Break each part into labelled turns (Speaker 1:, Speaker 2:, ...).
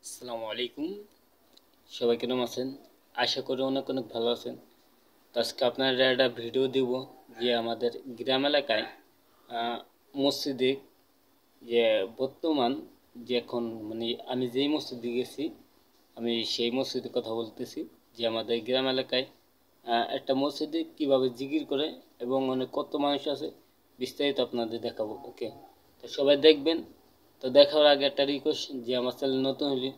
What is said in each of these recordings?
Speaker 1: আসসালামু আলাইকুম, সবাই কেমন আছেন? আশা করি অনেক অনেক ভালো আছেন। তো আজকে আপনারা একটা ভিডিও দিব যে আমাদের গ্রাম এলাকায় মসজিদে যে বর্তমান যে এখন মানে আমি যেই মসজিদে গেছি আমি সেই মসজিদের কথা বলতেছি। যে আমাদের গ্রাম এলাকায় একটা মসজিদে কিভাবে জিকির করে এবং অনেক কত মানুষ আছে বিস্তারিত আপনাদের দেখাবো। ওকে, তো সবাই দেখবেন। তো দেখার আগে একটা রিকোয়েস্ট, যে আমার চ্যানেল নতুন হলে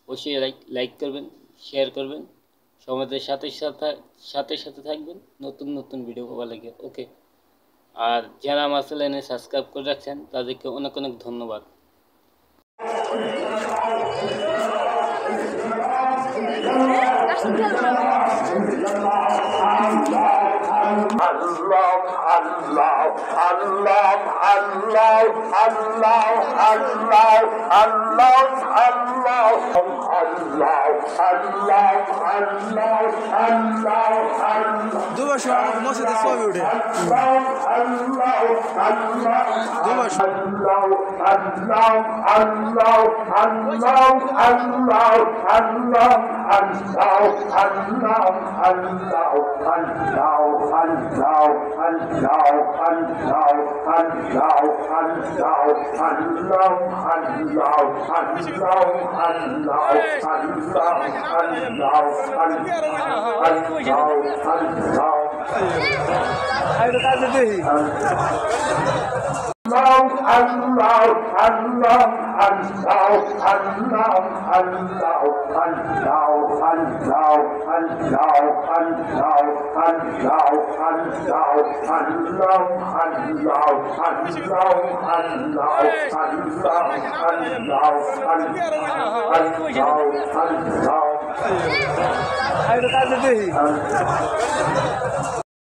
Speaker 1: অবশ্যই লাইক করবেন, শেয়ার করবেন, সমাজের সাথে সাথে সাথে সাথে থাকবেন নতুন নতুন ভিডিও পাওয়া লাগে। ওকে, আর যারা আমার চ্যানেলে সাবস্ক্রাইব করে রাখছেন তাদেরকে অনেক অনেক ধন্যবাদ।
Speaker 2: দুবাসো মসজিদে ছবি উঠে দুবাসো